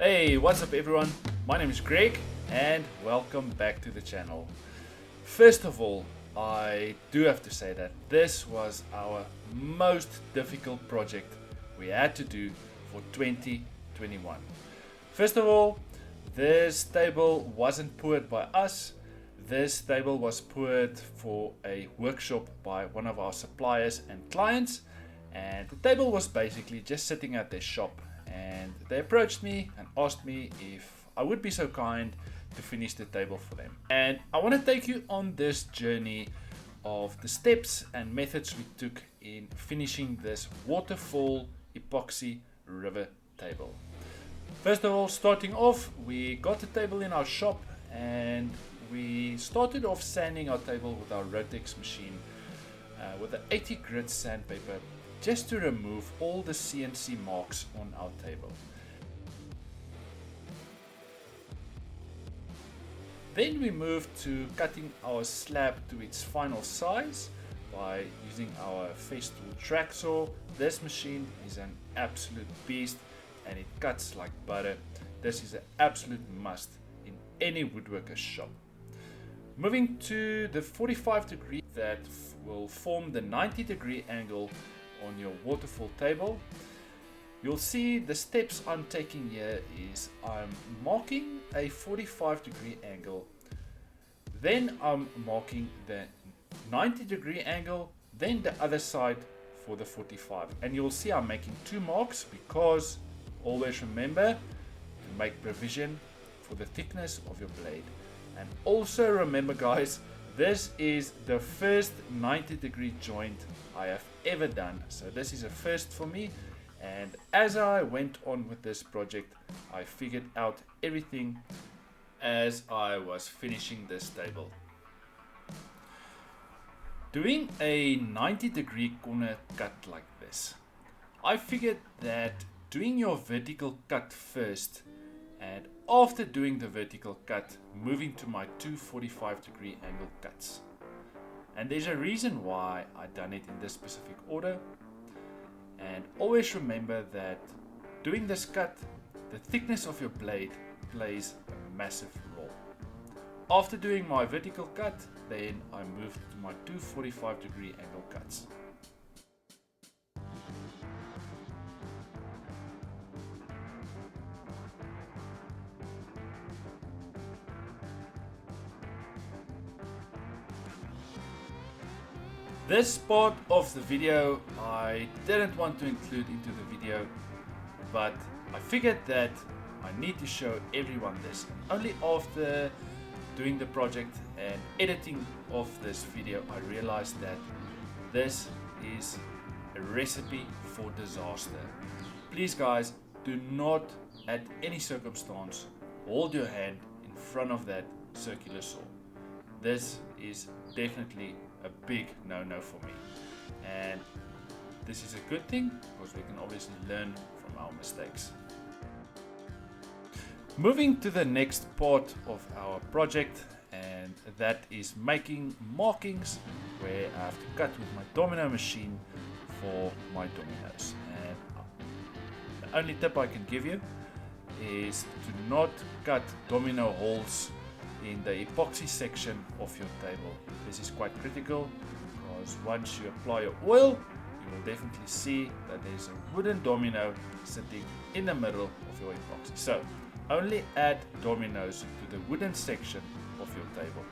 Hey, what's up everyone? My name is Greg and welcome back to the channel. First of all, I do have to say that this was our most difficult project we had to do for 2021. First of all, this table wasn't poured by us. This table was poured for a workshop by one of our suppliers and clients, and the table was basically just sitting at their shop, and they approached me and asked me if I would be so kind to finish the table for them. And I want to take you on this journey of the steps and methods we took in finishing this Waterfall Epoxy river table. First of all, starting off, we got the table in our shop and we started off sanding our table with our ROTEX machine with an 80 grit sandpaper, just to remove all the CNC marks on our table. Then we moved to cutting our slab to its final size by using our FESTOOL track saw. This machine is an absolute beast and it cuts like butter. This is an absolute must in any woodworker's shop. Moving to the 45 degree that will form the 90-degree angle on your waterfall table, you'll see the steps I'm taking here is I'm marking a 45-degree angle, then I'm marking the 90-degree angle, then the other side for the 45, and you'll see I'm making two marks because always remember to make provision for the thickness of your blade. And also remember guys, this is the first 90-degree joint I have ever done, so this is a first for me. And as I went on with this project, I figured out everything as I was finishing this table. Doing a 90-degree corner cut like this, I figured that doing your vertical cut first, and after doing the vertical cut, moving to my two 45-degree angle cuts. And there's a reason why I done it in this specific order. And always remember that doing this cut, the thickness of your blade plays a massive role. After doing my vertical cut, then I moved to my two 45-degree angle cuts. This part of the video I didn't want to include into the video, but I figured that I need to show everyone this. And only after doing the project and editing of this video, I realized that this is a recipe for disaster. Please guys, do not at any circumstance hold your hand in front of that circular saw. This is definitely a big no-no for me, and this is a good thing because we can obviously learn from our mistakes. Moving to the next part of our project, and that is making markings where I have to cut with my Domino machine for my dominoes. And the only tip I can give you is to not cut domino holes in the epoxy section of your table. This is quite critical because once you apply your oil, you will definitely see that there's a wooden domino sitting in the middle of your epoxy. So only add dominoes to the wooden section of your table.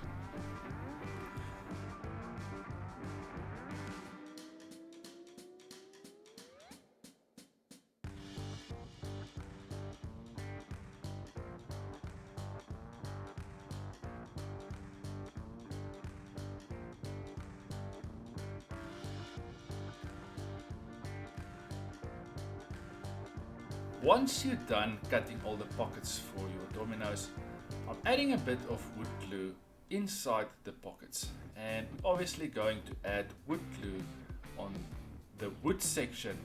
Once you're done cutting all the pockets for your dominoes, I'm adding a bit of wood glue inside the pockets, and obviously going to add wood glue on the wood section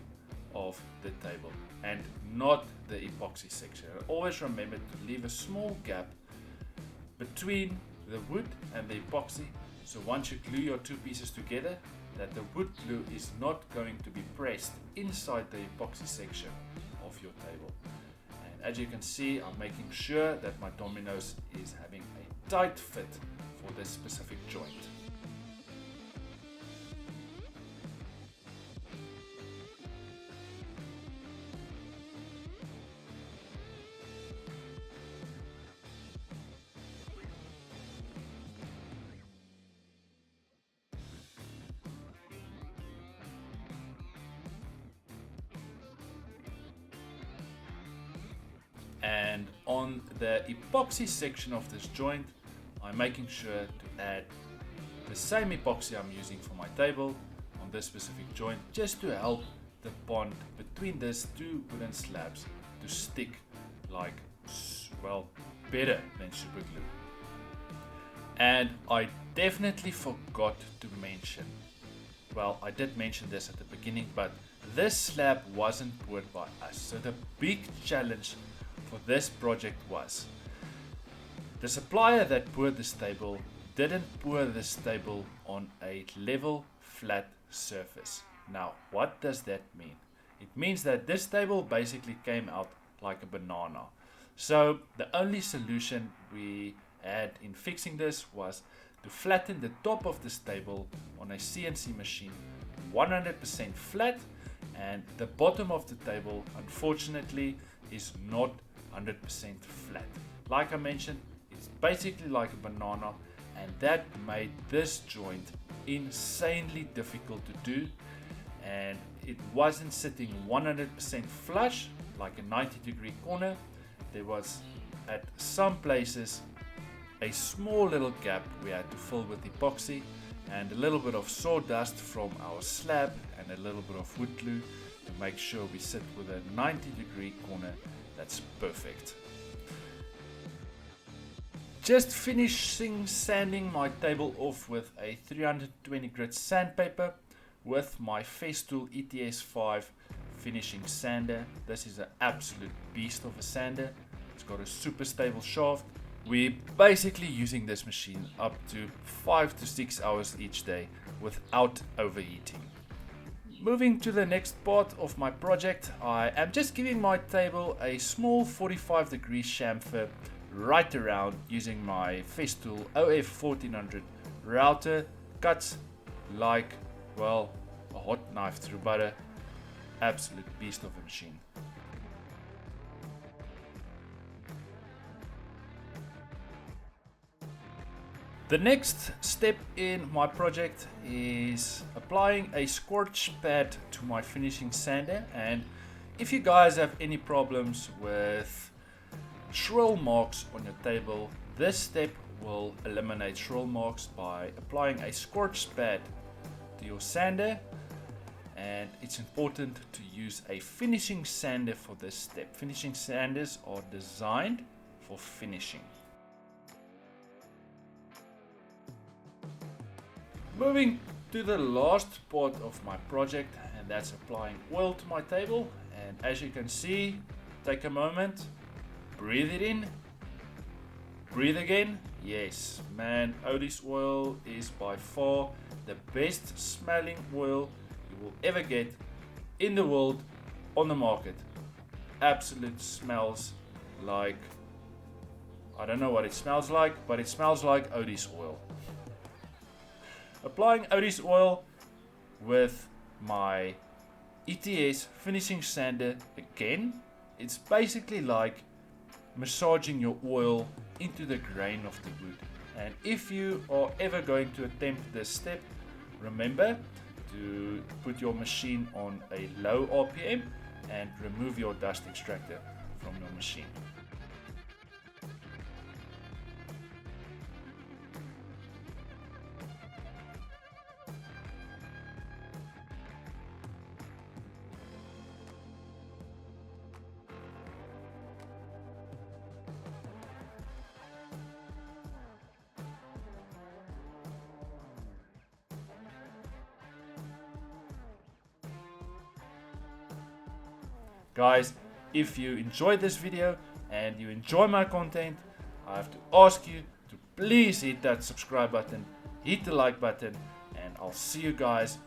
of the table and not the epoxy section. And always remember to leave a small gap between the wood and the epoxy, so once you glue your two pieces together, that the wood glue is not going to be pressed inside the epoxy section of your table. And as you can see, I'm making sure that my Domino's is having a tight fit for this specific joint. And on the epoxy section of this joint, I'm making sure to add the same epoxy I'm using for my table on this specific joint, just to help the bond between these two wooden slabs to stick like, well, better than super glue. And I definitely forgot to mention, well, I did mention this at the beginning, but this slab wasn't poured by us. So the big challenge for this project was the supplier that poured this table didn't pour this table on a level flat surface. Now what does that mean? It means that this table basically came out like a banana. So the only solution we had in fixing this was to flatten the top of this table on a CNC machine 100% flat, and the bottom of the table unfortunately is not 100% flat. Like I mentioned, it's basically like a banana, and that made this joint insanely difficult to do, and it wasn't sitting 100% flush like a 90-degree corner. There was at some places a small little gap we had to fill with epoxy, and a little bit of sawdust from our slab and a little bit of wood glue to make sure we sit with a 90-degree corner that's perfect. Just finishing sanding my table off with a 320 grit sandpaper with my FESTOOL ETS5 finishing sander. This is an absolute beast of a sander. It's got a super stable shaft. We're basically using this machine up to 5 to 6 hours each day without overheating. Moving to the next part of my project, I am just giving my table a small 45-degree chamfer right around using my FESTOOL OF1400 router. Cuts like, well, a hot knife through butter. Absolute beast of a machine. The next step in my project is applying a scorch pad to my finishing sander, and if you guys have any problems with swirl marks on your table, this step will eliminate swirl marks by applying a scorch pad to your sander. And it's important to use a finishing sander for this step. Finishing sanders are designed for finishing. Moving to the last part of my project, and that's applying oil to my table. And as you can see, take a moment, breathe it in, breathe again. Yes, man, Odie's oil is by far the best smelling oil you will ever get in the world on the market. Absolute smells like, I don't know what it smells like, but it smells like Odie's oil. Applying Odie's oil with my ETS finishing sander again, it's basically like massaging your oil into the grain of the wood. And if you are ever going to attempt this step, remember to put your machine on a low RPM and remove your dust extractor from your machine. Guys, if you enjoyed this video and you enjoy my content, I have to ask you to please hit that subscribe button, hit the like button, and I'll see you guys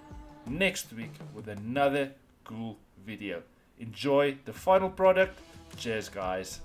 next week with another cool video. Enjoy the final product. Cheers guys.